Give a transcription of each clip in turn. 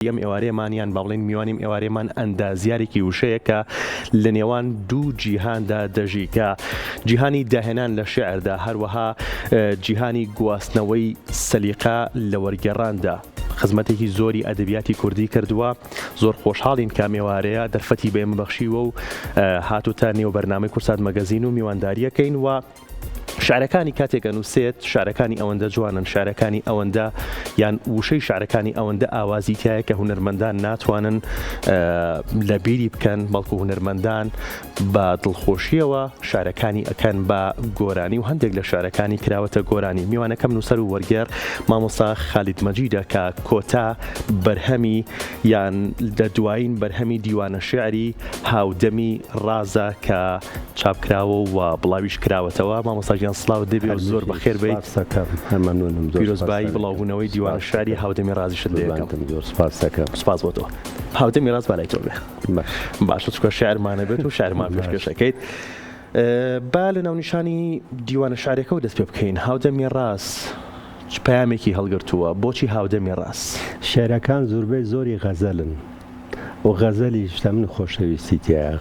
ئەم ئێوارەیەمانیان باڵێن میوانیم ئێوارەیەمان ئەندازیارێکی وشەیە کە لە نێوان دوو جیهاندا دەژی کە جیهانی داهێنان لە شێعردا هەروەها جیهانی گواستنەوەی سەلیقە لە وەرگێڕاندا خزمەتێکی زۆری ئەدەبیاتی کوردی کردووە. زۆر خۆشحاڵین کە ئێوارەیە دەرفەتی بێمە بەخشیوە و هاتوتە نێو بەرنامەی کورسات مەگەزین و میوانداریەکەین و شارەکانی کاتێک ئەنووسێت شارەکانی ئەوەندە جوانن، شارەکانی ئەوەندە یان وشەی شارەکانی ئەوەندە ئاوازی تایە کە هونەرمەندان ناتوانن لە بیری بکەن، بەڵکو هونەرمەندان بە دڵخۆشیەوە شارەکانی ئەکەن بە گۆرانی و هەندێک لە شارەکانی کراوەتە گۆرانی. میوانەکەم نووسەر و وەرگێڕ مامۆستا خالید مەجیدە کە کۆتا بەرهەمی یان لە دوایین بەرهەمی دیوانە شێعری هاودەمی ڕازە کە چاپکراوە و بڵاویش کراوەتەوە. مامۆستا گیان سڵاو دەبێت زۆر بەخێر بیت. پیرۆزبایی بڵاوبوونەوەی دیوانە شێعری هاودەمی ڕازیشت دەیەکەم. سپاس بۆ تۆ. هاودەمی ڕاز بالای تۆ بێ. باشە چکە شێعرمانە بێت و شێعرمان پێشکەشەکەیت. با لە ناونیشانی دیوانە شارێکە و دەست پێ بکەین. هاودەمی ڕاز چ پەیامێکی هەڵگرتووە؟ بۆچی هاودەمی ڕاز؟ شێعرەکان زۆربەی زۆری غەزەلن و غەزەلی شتە من خۆشەویستی تایە.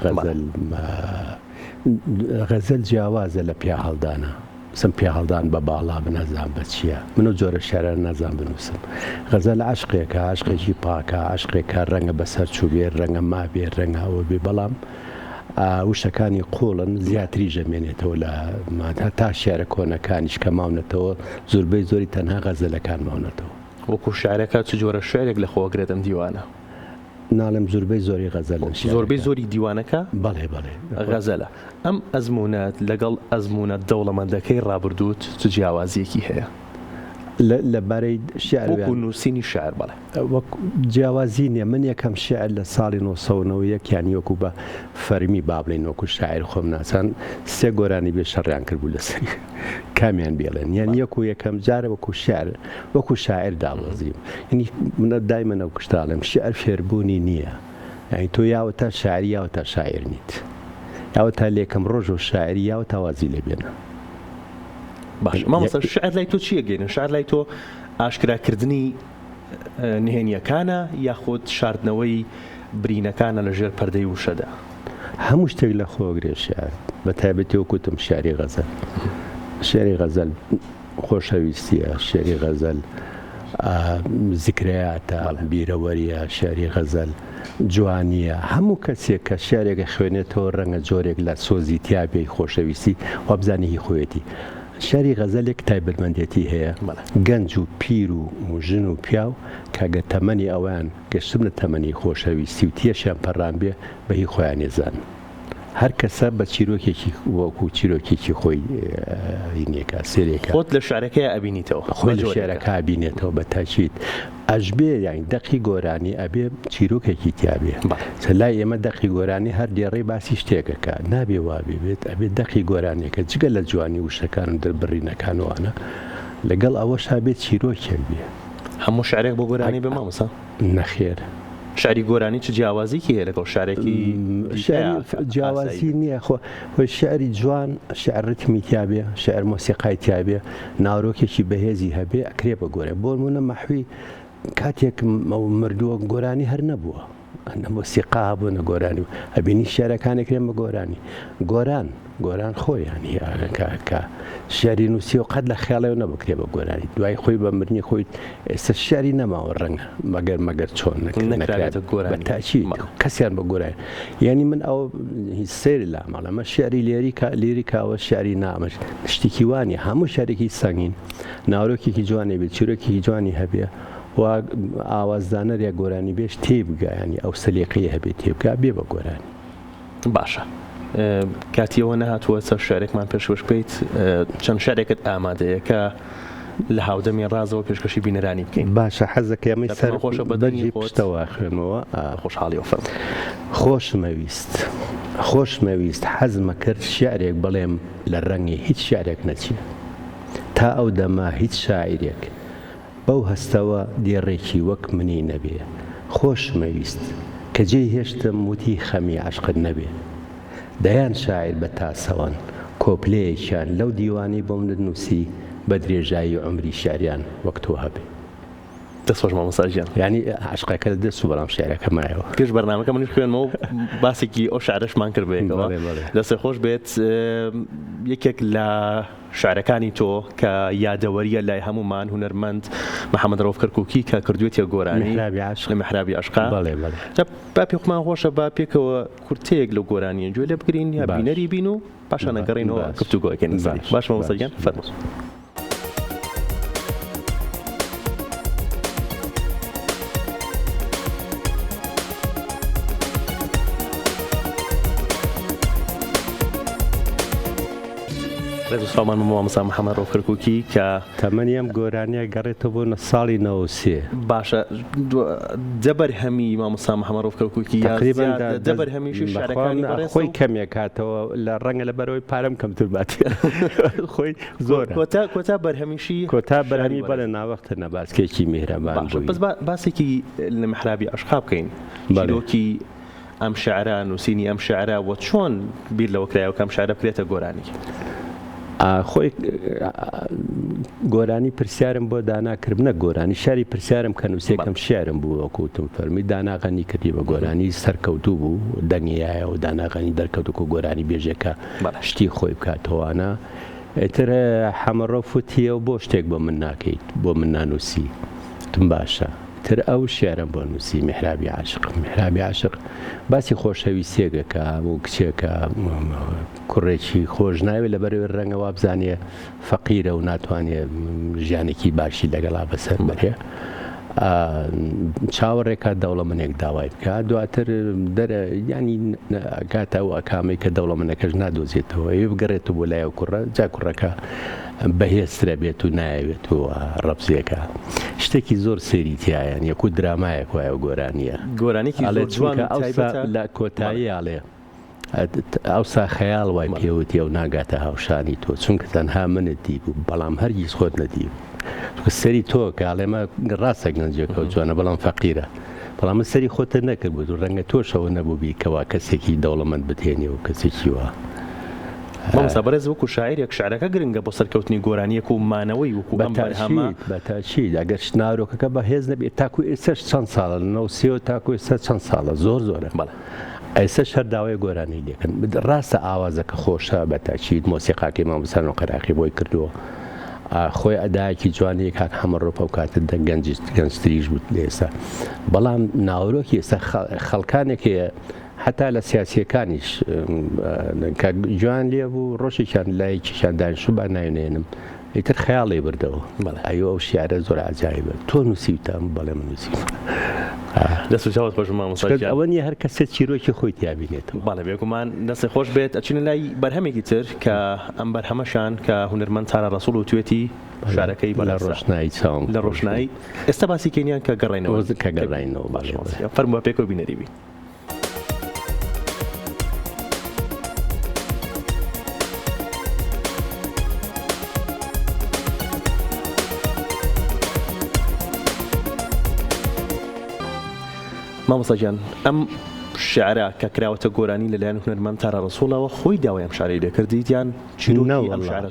غەزەل جیاوازە لە پیا هەڵدانە. سم پیا هەڵدان بە باڵا بنەزان بە چییە، منو جۆرە شێعر نازان بنووسم. غەزەل عەشقێکە، عەشقێکی پاکە، عەشقێکە ڕەنگە بەسەر چوو بێ، ڕەنگە مابێ، ڕەنگە ئەوە بێ، بەڵام وشەکانی قوڵن زیاتری ژەمێنێتەوە لە تا شێعرە کۆنەکانیش کە ماونەتەوە زۆربەی زۆری تەنها غەزەلەکان ماونەتەوە. وەکو شاعرەکە چ جۆرە شێعرێک لە خۆگرێت ئەم دیوانە؟ ناڵم زۆربەی زۆری غەزەلن. زۆربەی زۆری دیوانەکە بەڵێ بەڵێ غەزەلە. ئەم ئەزمونەت لەگەڵ ئەزمونەت دەوڵەمەندەکەی ڕابردووت چ جیاوازیەکی هەیە؟ لەبارەی شێعر وەکو نووسینی شێعر بەڵێ جیاوازی نییە. من یەکەم شێعر لە ساڵی 1990 یانی وەکو بە فەرمی با بڵێن وەکو شاعر خۆم ناسان سێ گۆرانی بێ شەڕیان کردبوو لەسەری کامیان بێڵێن، یان یەکەم جارە وەکو شێعر وەکو شاعر داڵۆزیم. ینی منە دایمەنە و کشتاڵم شێعر فێربوونی نییە. یعنی تۆ یاوەتە شاعری یاوەتە شاعر نیت، یاوەتە لێکم ڕۆژ و شاعری یاوەتە وازی لێ بێنە. باش مامۆستا شێعر لای تۆ چییە گەێنن؟ شێعر لای تۆ ئاشکراکردنی نهێنیەکانە یاخود شاردنەوەی برینەکانە لە ژێر پەردەی وشەدا؟ هەموو شتێک لە خۆگرێ شێعر، بە تایبەتی وەکوتم شێعری غەزەل. شێعری غەزەل خۆشەویستیە، شێعری غەزەل زیکرەیاتە، بیرەوەریە، شێعری غەزەل جوانیە. هەموو کەسێک کە شێعرێکە خوێنێتەوە ڕەنگە جۆرێک لە سۆزی تیابێ خۆشەویستی وابزانێکی خۆیەتی. شێعری غەزەلێک تایبەتمەندێتی هەیە، گەنج و پیر و ژن و پیاو کاگە تەمەنی ئەویان گەشتم لە تەمەنی خۆشەویستی و تێشیان پەڕان بێ بە هی خۆیان ێزان. هەر کەسە بە چیرۆکێکی وەکو چیرۆکێکی خۆی هینێکە سێرێکە. خۆت لە شارەکەی ئەبینیتەوە، خۆی لە شێعرەکە ئەبینێتەوە بە تاکید. ئەژبێ یانی دەقی گۆرانی ئەبێ چیرۆکێکی تیابێ. لای ئێمە دەقی گۆرانی هەر دێڕێی باسی شتێکەکە نابێ وابێ بێت، ئەبێ دەقی گۆرانێکە جگە لە جوانی وشەکان دەربڕینەکانوانە لەگەڵ ئەوەش هابێت چیرۆکێک بێ. هەموو شارێک بۆ گۆرانی بێ مامۆستا؟ نەخێر. شاری گۆرانی چ جیاوازیکی هەیە لەگەڵ شارێکی جیاوازی نییە. خۆی شعری جوان، شعر ڕتمی تیابێ، شعر مۆسیقای تیابێ، ناورۆکێکی بەهێزی هەبێ ئەکرێ بە گۆرە. بۆ نمونە مەحوی کاتێک مردووە گۆرانی هەر نەبووە، مۆسیقا بوو نە گۆرانی و ئەبینی شارەکانێکرێن بە گۆرانی. گۆران خۆیانی کە شاری نووسی و قەت لە خیاڵەوە نەبکرێ بە گۆرانی. دوای خۆی بە مردنی خۆی ئێستا شاری نەماوە ڕەنگە مەگەر چۆن نەکرێتە گۆرانی بە تاچی کەسیان بە گۆرانی. یعنی من ئەو هیچ سێری لا ماڵەمە شعری لیریکاوە شعری نامەش شتێکی وانی هەموو شارێکی سەنگین ناورۆکێکی جوانی بێت، چیرۆکێکی جوانی هەبێ و ئاوازدانەرێک گۆرانی بێش تێبگایانی ئەو سەلیقەیە هەبێت تێبگا بێ بە گۆرانی. باشە کاتیەوە نەهاتووە سەر شارێکمان پێشکەش بکەیت، چەند شارێکت ئامادەیە کە لە هاودەمی ڕازەوە پێشکەشی بینەرانی بکەین؟ باشە حەزەکەمی سەر خۆشە بەدەنگی پشتەوە خوێنەوە. خۆشحاڵی وفەرم. خۆشمەویست حەزمە کرد شعرێک بڵێم لە ڕەنگی هیچ شعرێک نەچێ تا ئەو دەما هیچ شاعیرێک بەو هەستەوە دێڕێکی وەک منی نەبێ. خۆشمەویست کە جێی هێشتم وتی خەمی عەشقت نەبێ. دەیان شاعر بە تاسەوان کۆپلەیەکیان لەو دیوانی بۆم نووسی بە درێژایی عمری شاریان وەک تۆ هەبێ. دەستخۆش مامۆستاژیان ینی عشقەکە دەست و بەڵام شعرەکە مایەوە پێش بەرنامەکە منیش خوێنمەوە باسێکی ئەو شعرەشمان کرد بێتەوە دەستێ خۆش بێت یەکێک لە شعرەکانی تۆ کە یادەوەریە لای هەمومان هونەرمەند محەممەد ڕەوف کەرکووکی کە کردوێتە گۆرانی لە محرابی عشقا با پێخمان خۆشە با پێکەوە کورتەیەک لە گۆرانیە گوێ لێ بگرین یا بینەری بین و پاشان نەگەڕینەوە گفتوگۆیەکەی باش مامۆستاژیان فەرمووس. ڕێز و سڵامان مامۆستا محەممەد ڕەوف کەرکووکی کە تەمەنی ئەم گۆرانیە گەڕێتەوە بۆ ساڵی 93 باشە دەبەرهەمی مامۆستا محەممەد ڕەوف کەرکووکی دەبەرهەمیشی شعرەکانی خۆی کەمێک هاتەوە لە ڕەنگە لە بەرەوەی پارەم کەمتر باتی خۆی زۆر کۆتا بەرهەمیشی کۆتا بەرهەمی بەڵێ ناوەختە نەباسکێکی میهرەبان بەس باسێکی لە محرابی عشقا بکەین چیرۆکی ئەم شعرە نووسینی ئەم شعرە و چۆن بیر لەوە کرایەوە کەم شعرە بکرێتە گۆرانی خۆی گۆرانی پرسیارم بۆ داناکردنە گۆرانی شاری پرسیارم کە نووسێکم شعرم بوو وەکوتم فەرمی داناغەنی کردی بە گۆرانی سەرکەوتوو بوو دەنگایە و داناغەنی دەرکەوتوکە گۆرانی بێژێکە شتی خۆی بکاتەوەوانە ئێتر حەمەڕۆ فوتیە و بۆ شتێک بۆ من ناکەیت بۆ من نانووسی تم باشە تر ئەو شێرم بۆ نووسی محرابی عاشق باسی خۆشەویستێکەکە و کچێکە کوڕێکی خۆش ناوێت لە بەرەوەی ڕەنگەوە بزانێ فەقیرە و ناتوانێت ژیانێکی باشی لەگەڵا بەسەر بەرێ چاوەڕێکات دەوڵەمەنێک داوای بکە دواتر دەرە ینی کاتە و ئەکامی کە دەوڵەمەنەکەش نادۆزێتەوە ئێ بگەڕێتەوە بۆ لایە کوڕە جا کوڕەکە بەهێزترە بێت و نایەوێت و ڕەبزیەکە شتێکی زۆر سێری تایەن یەکو درامایەک وایە و گۆرانێکی لە کۆتایی ئاڵێ ئەوسا خەیاڵ وای پێوتی ئەو ناگاتە هاوشانی تۆ چونکە تەنها منت دی بوو بەڵام هەرگیز خۆت نەدی سەری تۆ کە ئاڵێمە ڕاستە گەنجێکە و جوانە بەڵام فەقیرە بەڵام من سەری خۆتە نەکرد بوو و ڕەنگە تۆشەوە نەبوو بیکەوە کەسێکی دەوڵەمەند بتێنێ و کەسێکی وە مامۆستا بەڕێز وەکو شاعیرێک شعرەکە گرنگە بۆ سەرکەوتنی گۆرانیەک و مانەوەی وەکو بەتاچید ئەگەر ناورۆکەکە بەهێز نەبێت تاکو ئێستش چەند ساڵە نەوسێ تاکو ئێستا چەند ساڵە زۆرە ئێستا شەر داوای گۆرانی دەکەن ڕاستە ئاوازەکە خۆشە بەتاچید مۆسیقاکەی مامۆستا و قەراقی بۆی کردووە خۆی ئەدایەکی جوانی کاک حەمەڕۆ و کاتە گەنجتریش بوو ئێستا بەڵام ناورۆکی ئێستا خەڵکانێکی حتا لە سیاسیەکانیش جوان لێ بوو ڕۆژێکیان لایەکیشان دانیشتوو با ناوێنێنم ئیتر خەیاڵێ بردەوە ئەوە ئەو شیعرە زۆر عجایبە تۆ نووسیتم بەڵێ من نووسیم دەست خۆش مامۆستا ئەوە نیە هەر کەسێ چیرۆکی خۆی تیابینێتەوە باڵێ بێگومان دەستی خۆش بێت ئەچینە لای بەرهەمێکی تر کە ئەم بەرهەمەشان کە هونەرمەند تارە ڕەسوڵ و توێتی شارەکەی لە ڕۆشنایی چاوم لە ڕۆشنایی ئێستا باسی کەینیان کە گەڕینەوە فەرمووە پێکەوە بینەریبی مامۆستاجیان ئەم شعرە کە کراوەتە گۆرانی لەلایەن هونەرمەند تارە ڕەسوڵەوە خۆی داوای ئەم شعرەی لێکردیتیان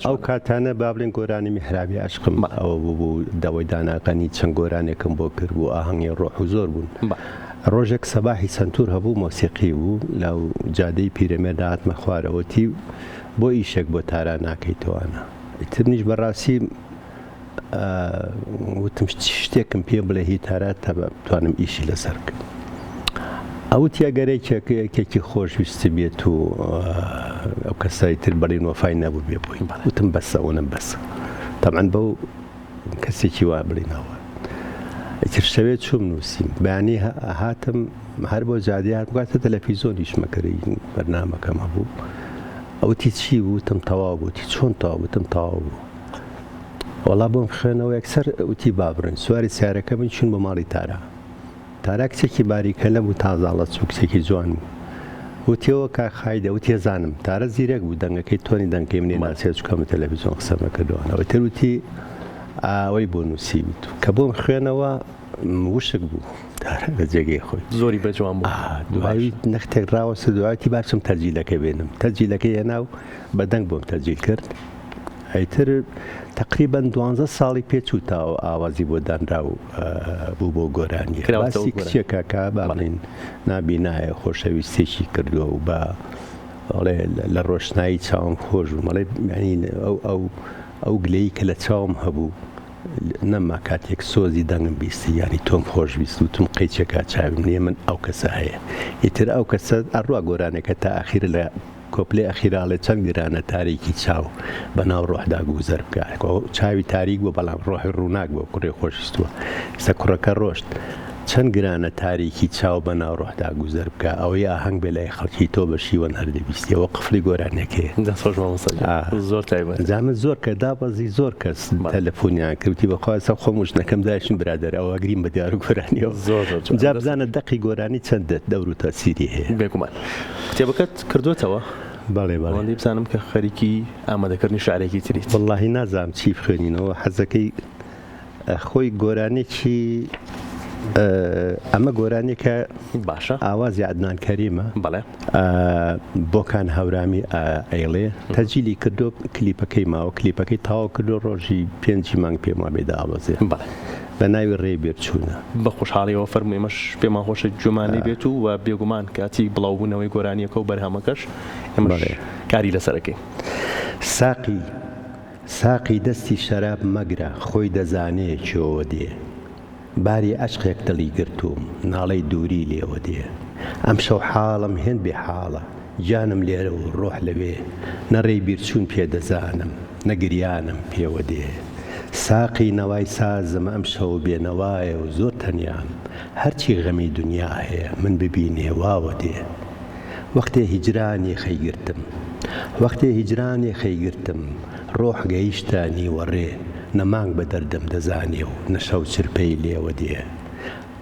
ئەو کاتانە بابلێن گۆرانی میحرابی عشقم ئەوە بوو داوای داناقەنی چەند گۆرانێکم بۆ کرد بوو ئاهەنگی ڕۆح و زۆر بوون ڕۆژێک سەباحی سنتور هەبوو مۆسیقی بوو لەو جادەی پیرەمێردا هاتمە خوارەوەتی بۆ ئیشێک بۆ تارا ناکەیتەوەانە ئیترنیش بەڕاستی وتم شتێکم پێ بڵێ هی تارات تا بتوانم ئیشی لەسەر کرد ئەو تیاگەرێکێکی خۆشویستی بێت و ئەو کەسایی تر بەڵێن وەفای نەبوو بێ بووین وتم بەسە ئەوەنم بەسە تەمان بەو کەسێکی وا بڵێنەوە ئیتر شەوێت چوم نووسیم بەیانی هاتم هەر بۆ جادی هات بگاتە تەلەڤیزۆنیش مەکەی بەرنامەکەم هەبوو ئەوتی چی بوو وتم تەواو بووتی چۆن تەواو وتم تەواو بوو وەڵا بۆم خوێنەوە یەکسەر وتی بابڕن سواری سیارەکە من چون بۆ ماڵی تارا کچێکی باریکە لەبوو تازاڵە چوو کچێکی جوان بوو وتیەوە کا خایدە وتی زانم تارە زیرەک بوو دەنگەکەی تۆنی دەنگەی منێ ناسێت چکەمە تەلەڤیزۆن قسەمە کردوانەوە تر وتی ئەوەی بۆ نووسی بوو کە بۆم خوێنەوە وشک بوو لە جێگەی خۆی زۆری بەجوان بوو دوایی نەختێک ڕاوەسە دوایەتی باشم تەرجیلەکە بێنم تەرجیلەکەی هێناو بە دەنگ بۆم تەرجیل کرد ئەیتر تقریبا 12 ساڵی پێچوو تا ئاوازی بۆ دانرا و بوو بۆ گۆرانی باسی کچێکە کا باڵین نابینایە خۆشەویستێکی کردووە و بە لە ڕۆشنایی چاوم خۆش و مەڵێ ئەو گلەی کە لە چاوم هەبوو نەما کاتێک سۆزی دەنگم بیستی ینی تۆم خۆشویست و تم قەیچێکا چاویم نییە من ئەو کەسە هەیە ئیتر ئەو کەسە ئەڕوا گۆرانێکە تا ئاخیر لە کۆپلێ ئەخیراڵێ چەند گرانە تاریکی چاو بەناو ڕۆحدا گوزەر بکات چاوی تاریک بۆ بەڵام ڕۆحی ڕووناک بۆ کوڕێ خۆشیستووە سە کوڕەکە ڕۆشت چەند گرانە تاریکی چاو بەناو ڕۆحدا گوزەر بکە ئەوەی ئاهەنگ بێ لای خەڵکی تۆ بە شیوەن هەردەبیستیەوە قفلی گۆرانێکەیە زۆر تایبەت جامن زۆر کە دابەزی زۆر کەس تەلەفۆنیان کردی بەخواسە خۆمژنەکەم داشن برادر ئەوە گرین بە دیار و گۆرانیەوە جا بزانە دەقی گۆرانی چەندێت دەور و تاسیری هەیە بێگومان کتێبەکەت کردوێتەوە بەڵێ بەڵێ بزانم کە خەریکی ئامادەکردنی شعرێکی تریت واللهی نازانم چی بخوێنینەوە حەزەکەی خۆی گۆرانێکی ئەمە گۆرانێکە باشە ئاوازی عەدنان کەریمە بەڵێ بۆکان هەورامی ئەیڵێ تەجیلی کردو کلیپەکەی ماوە کلیپەکەی تاوا کردو ڕۆژی 5 مانگ پێما بێدا ئاوازێ بەڵێ بە ناوی ڕێبێرچوونە بە خۆشحاڵیەوە فەرموویمەش پێمان خۆشە جومانی بێت و بێگومان کاتی بڵاوبوونەوەی گۆرانیەکە و بەرهەمەکەش ئێمەش کاری لەسەرەکەی ساقی دەستی شەراب مەگرە خۆی دەزانێ چۆوە دێ باری عەشقێک دڵی گرتووم ناڵەی دووری لێوە دێ ئەم شەو حاڵم هێن بێ حاڵە جانم لێرە و ڕۆح لەوێ نەڕێی بیرچوون پێدەزانم نەگریانم پێوە دێ ساقی نەوای سازم ئەم شەو بێنەوایە و زۆر تەنیام هەرچی غەمی دنیا هەیە من ببینێ واوە دێ وەختێ هیجرانی خەیگرتم ڕۆح گەیشتە نیوەڕێ نەمانگ بە دەردەم دەزانێ و نەشەو چرپەی لێوە دێ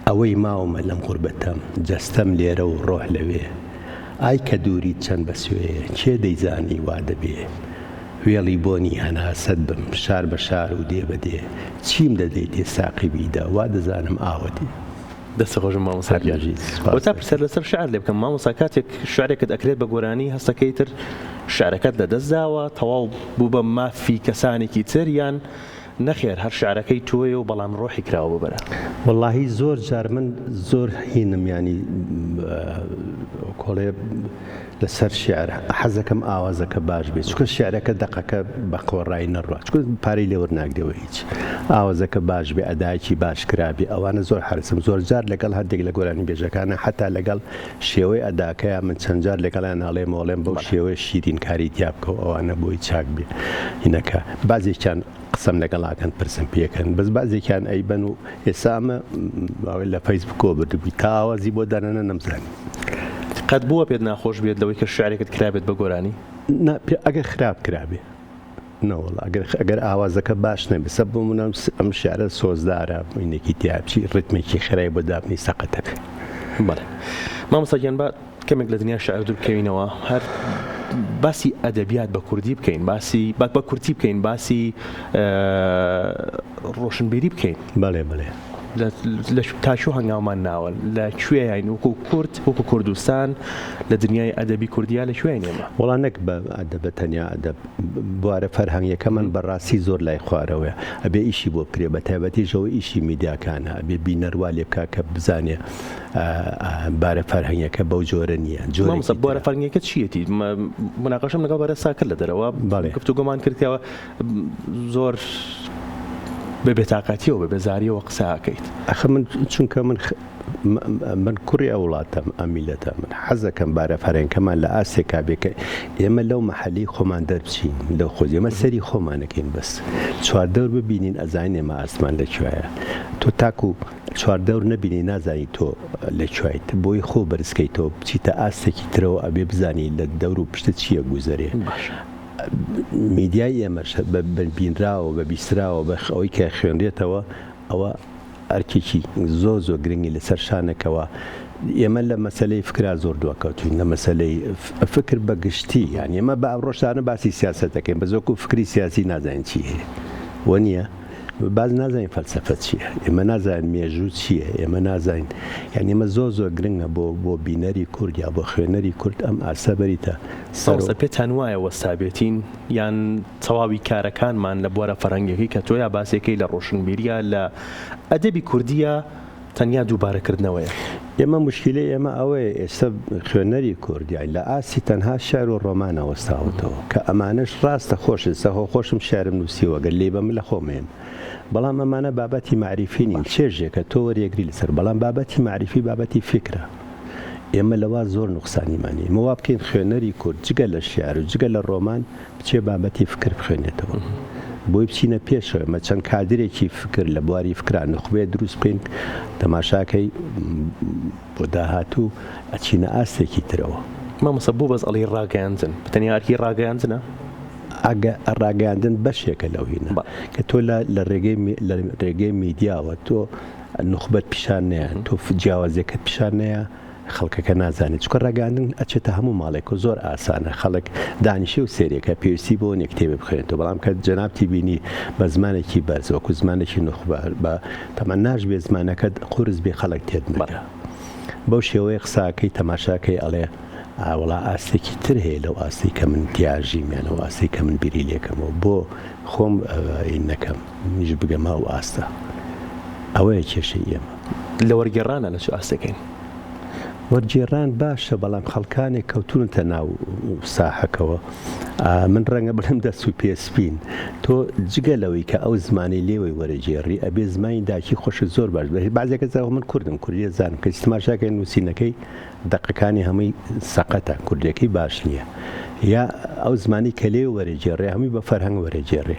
ئەوەی ماومە لەم غوربەتەم جەستەم لێرە و ڕۆح لەوێ ئای کە دووری چەند بە سوێیە کێ دەیزانی وا دەبێ وێڵی بۆنی هەناسەد بم شار بە شار و دێ بە دێ چیم دەدەیت تێ ساقی بیدا وا دەزانم ئاوەدی دەستە خۆشم مامۆساکیاژی تا پرسەر لەسەر شعر لێ بکەم مامۆستا کاتێک شعرێکت ئەکرێت بە گۆرانی هەستەکەی تر شعرەکەت لەدەستداوە تەواو بوو بە مافی کەسانێکی تر یان نەخێر هەر شعرەکەی تۆیە و بەڵام ڕۆحی کراوە ببەرە واللهی زۆر جار من زۆر هینم ینی کۆڵێ لەسەر شعر حەزەکەم ئاوازەکە باش بێت چکە شعرەکە دەقەکە بە قۆڕایی نەڕوات چکە پارەی لێوە ناگرەوە هیچ ئاوازەکە باش بێ ئەدایکی باش کرابی ئەوانە زۆر حرسم زۆر جار لەگەڵ هەندێک لە گۆرانی بێژەکانە حتا لەگەڵ شێوەی ئەداکەیە من چەند جار لەگەڵیان ناڵێ مۆڵێم بەو شێوەیە شیرین کاری تیا بکە و ئەوانە بۆی چاک بێ هینەکە بازێکیان قسەم لەگەڵاکەن پرسم پێکەن بەس بازێکیان ئەیبەن و ئێستا ئەمە لە فەیسبوکۆ بردبووی تا ئاوازی بۆ دانەنە نەمزانی قەت بووە پێت ناخۆش بێت لەوەی کە شعرێکت کرابێت بە گۆرانی ئەگەر خراپ کرابێ نەوەڵ ئەگەر ئاوازەکە باش نەبێ سەب بمونم ئەم شعرە سۆزدارە بووینێکی تیابچی ڕتمێکی خێرای بۆ دابنی سەقەتە بەڵێ مامۆستاگیان با کەمێک لە دنیا شعر دوور بکەوینەوە هەر باسی ئەدەبیات بە کوردی بکەین باسی بە کورتی بکەین باسی ڕۆشنبیری بکەین بەڵێ لە تاشو هەنگاومان ناوە لە کوێیان وەکو کورد وەکو کوردستان لە دنیای ئەدەبی کوردیا لە کوێیان ئێمە وەڵام نەک بە ئەدەبە تەنیا ئەدەب بوارە فەرهەنگیەکەمان بەڕاستی زۆر لای خوارەوەیە ئەبێ ئیشی بۆ بکرێ بە تایبەتیشەوە ئیشی میدیاکانە ئەبێ بینەروا لێ بکە کە بزانێ بارە فەرهەنگیەکە بەو جۆرە نییە بوارە فەرهەنگیەکە چیەتی مناقەشەم لەگەڵ بەرە ساکر لە دەرەوە گفتوگۆمان کردیەوە زۆر بە بێتاقەتیەوە بە بێزاریەوە قساکەیت ئەخە من چونکە من کوڕی ئەو وڵاتەم ئەمیلەتە من حەزەکەم بارە فەرهەنگەکەمان لە ئاسێکا بێکە ئێمە لەو مەحەلی خۆمان دەربچین لەو خۆز ئێمە سەری خۆمانەکەین بەس چواردەور ببینین ئەزانین ئێمە ئاسمان لەکوێیە تۆ تاکو چواردەور نەبینی نازانی تۆ لەکوێیت بۆی خۆ بەرزکەیتەوە بچیتە ئاستێکی ترەوە ئەبێ بزانی لە دەور و پشتە چییە گوزەرێ میدیای ئێمەش بە بینراوە بە بیستراوە بە ئەوەی کە خوێنرێتەوە ئەوە ئەرکێکی زۆر گرنگی لەسەر شانێکەوە ئێمە لە مەسلەی فکرا زۆر دووەکەوتوین لە مەسلەی فکر بە گشتی یان ئێمە بە ڕۆژانە باسی سیاسەتەکەین بە زۆکو فکری سیاسی نازانین چی هەیە وە نییە باز نازانین فەلسەفە چییە، ئێمە نازانین مێژوو چییە، ئێمە نازانین یعنی ئێمە زۆر گرنگە بۆ بینەری کورد یا بۆ خوێنەری کورد ئەم ئاسە بەریتە سەوسە پێتان وایە وەستابێتین یان تەواوی کارەکانمان لە بوارە فەرەنگیەکەی کە تۆ یا باسێکەی لە ڕۆشنبیریە لە ئەدەبی کوردیە تەنیا دووبارەکردنەوەیە. ئێمە مشکلەی ئێمە ئەوەیە ئێستا خوێنەری کوردیان لە ئاسی تەنها شار و ڕۆمانە وەستاوتەوە کە ئەمانش ڕاستە خۆشن سەهۆ خۆشم شارم نووسیوە گەر لێ بەم لە خۆمێن بەڵام ئەمانە بابەتی معریفی نین چێژێکە تۆ وەریەگری لەسەر بەڵام بابەتی معریفی بابەتی فکرە. ئێمە لەوا زۆر نوقسانیمانی مەوا بکەین خوێنەری کورد جگە لە شیار و جگە لە ڕۆمان بچێ بابەتی فکر بخوێنێتەوە بۆی بچینە پێشەوە مە چەند کادرێکی فکر لە بواری فکران نخبێ دروست بکەین تەماشاکەی بۆ داهاتوو ئەچینە ئاستێکی ترەوە. مامۆستا بۆ بەس ئەڵی ڕاگەیاندن بتەنیارکی ڕاگەیاندنە ڕاگەاندن بەشێکە لەو هینە کە تۆ لە ڕێگەی میدیاوە تۆ نخبەت پیشانەیە تۆ جیاوازەکەت پیشانەیە خەڵکەکە نازانێت چکە ڕاگەاندن ئەچێتە هەموو ماڵێک و زۆر ئاسانە خەڵک دانیشە و سێرێکە پێویستی بۆ نێکتێبێ بخوێنێتەوە بەڵام کە جەنابتی بینی بە زمانێکی بەرز وەکو زمانێکی نخبار بە تەمە ناژبێ زمانەکەت قورس بێ خەڵک تێت نەکە بەو شێوەیە قساکەی تەماشاکەی ئەڵێ ئاوڵا ئاستێکی تر هەیە لەو ئاستی کە من دیاژیمیانەوە ئاستی کە من بیری لێکەمەوە بۆ خۆم نەکەم نیش بگەمە و ئاستە ئەوەیە کێشەی ئێمە لە وەرگێڕانە لە چ ئاستەکەین وەرجێڕان باشە بەڵام خەڵکانێک کەوتونتە ناو ساحەکەەوە من ڕەنگە بڵم دەست و پێسپین تۆ جگە لەوەی کە ئەو زمانی لێوەی وەرەجێڕی ئەبێ زمانی داکی خۆش زۆر باش بازێکە زەوە من کوردم کوردی زانم کە تەماشاکەی نووسینەکەی دقەکانی هەمووی سەقەتە کوردەکەی باش نییە یا ئەو زمانی کە لێ وەرەجێڕێ هەمووی بە فەرهەنگ وەرەجێڕێ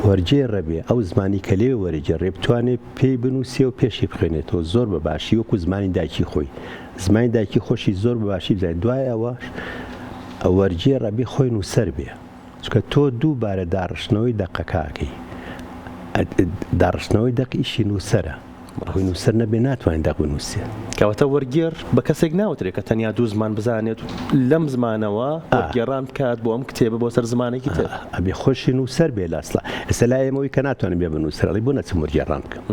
وەرجێڕە بێ ئەو زمانی کە لێ وەرەجێڕێ بتوانێت پێی بنووسێ و پێشی بخوێنێتەوە زۆر بە باشی وەکو زمانی داکی خۆی زمانی داکی خۆشی زۆر بە باشی بزانێت دوای ئەوەش وەرجێڕە بێ خۆی نووسەر بێ چکە تۆ دووبارە داڕشتنەوەی دەقەکەکەی داڕشتنەوەی دەق ئیشی نووسەرە خۆی نووسەر نەبێ ناتوانین دەق بنووسێ کەواتە وەرگێڕ بە کەسێک ناوترێت کە تەنیا دوو زمان بزانێت لەم زمانەوە وەرگێڕان بکات بۆ ئەم کتێبە بۆ سەر زمانێکی تر ئەبێ خۆشی نووسەر بێ لاسڵا ئێستا لای ئێمەوەی کە ناتوانین بێ بنووسەرڵی بۆ نەچم وەرگێڕان بکەم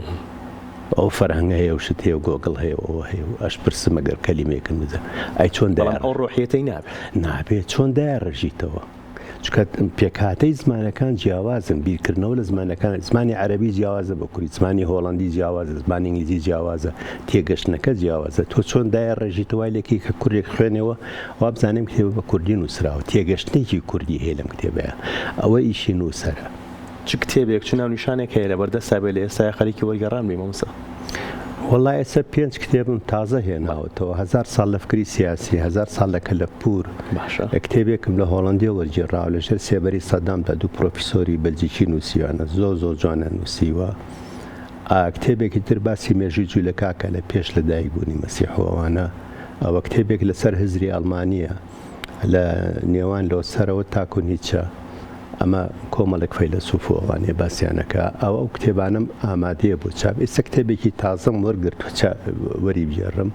ئەو فەرهەنگ هەیە و شت هەیە و گۆگڵ هەیە ئەوە هەیە و ئەش پرسم ئەگەر کەلیمێکم بزە ئەی چۆن ئەو ڕۆحیەتەی نابێت چۆن دایڕژیتەوە چکە پێکهاتەی زمانەکان جیاوازن بیرکردنەوە لە زمانەکان زمانی عەرەبی جیاوازە بە کوردی زمانی هۆڵەندی جیاوازە زمانی ئینگلیزی جیاوازە تێگەشتنەکە جیاوازە تۆ چۆن دایڕژیتەوە لێکی کە کوردێک خوێنەوە وا بزانم کتێبە بە کوردی نووسراوە تێگەشتێکی کوردی هەیە لەم کتێبەیە ئەوە ئیشی نووسەرە چ کتێبێک چ ناو نیشانێک هەیە لە بەردەستا بێ لە ئێستا خەریکی وەرگێڕان بێ مامۆستا وەڵای ئێستا 5 کتێبم تازە هێناوەتەوە 1000 ساڵ لە فکری سیاسی 1000 ساڵ لە کەلەپور کتێبێکم لە هۆڵندیە وەرگێڕاوە لەژێر سێبەری سەدامدا دوو پرۆفیسۆری بەلجیکی نووسیوانە زۆر جوانە نووسیوە کتێبێکی تر باسی مێژووی جوولەکە لە پێش لە دایکبوونی مەسیحەوانە ئەوە کتێبێک لەسەر هزری ئەڵمانیە لە نێوان لۆ سەرەوە تاکو نیچە ئەمە کۆمەڵێک فەیلسوف و ئەوانێ باسییانەکە ئەو کتێبانم ئامادەیە بۆ چاپ ئێستا کتێبێکی تازەم وەرگرت وەری بژێڕم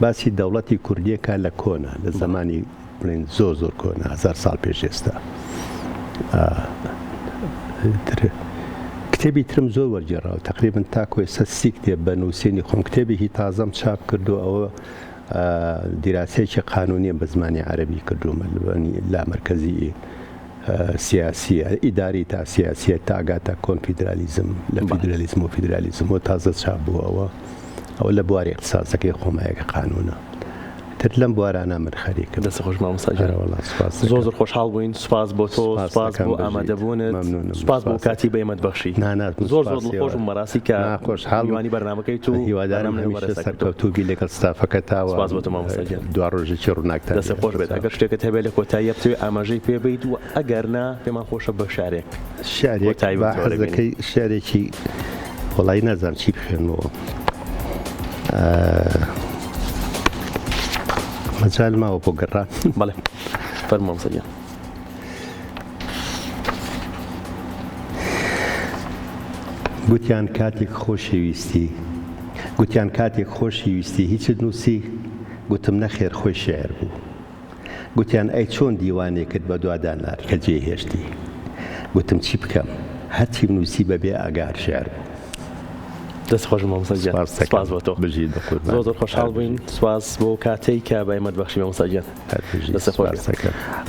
باسی دەوڵەتی کوردیەکە لە کۆنا لە زمانی بڵێن زۆر کۆنا 1000 ساڵ پێش ئێستا کتێبی ترم زۆر وەرگێڕاوە تقریبن تاکو ئێستا 30 کتێب بە نووسینی خۆم کتێبێکی تازەم چاپ کردو ئەوە دیراسەیەکی قانونیە بە زمانی عەرەبی کردومە لا مرکزی سیاسیە ئیداری تا سیاسیە تاگاتە کۆنفیدرالیزم لە فیدرالیزم و فیدرالیزم و تازە چاپ بووەوە ئەو لە بواری اقتصادەکەی خۆمایەکە قانونە تر لەم بوارانە من خەریکم دەست خۆش مامۆستاجەرەوە زۆر خۆشحاڵ بووین سوپاس بۆ تۆ سوپاس بۆ ئامادەبوونت سوپاس بۆ کاتی بەیمەت بەخشی زۆر خۆش و مەراسی کە خۆشحاڵیوانی بەرنامەکەی تو هیوادارم هەمیشە سەرکەوتوبی لەگەڵ ستافەکە تاوە سوپاس بۆ تۆ مامۆستاجەر دوا ڕۆژێکی ڕووناکتان دەست خۆش بێت ئەگەر شتێکت هەبێت لە کۆتاییە بتوێ ئاماژەی پێ بێیت و ئەگەر نا پێمان خۆشە بە شارێک شارێکی وەڵای نازانم چی بخوێنەوە مەجال ماوە بۆ گەڕان بەڵێ فەرموو مامۆستاجەر گوتیان کاتێک خۆشەویستی هیچت نووسی گوتم نەخێر خۆی شێعر بوو گوتیان ئەی چۆن دیوانێکت بە دوادانار کە جێهێشتی گوتم چی بکەم هەرچی بنووسی بەبێ ئاگار شێعر دەست خۆش مامۆستاگیان سپاس بۆ تۆ بژی زۆر خۆشحاڵ بووین سپاس بۆ کاتەی کە بە ئێمە بەخشی مامۆستاگیان دەست خۆش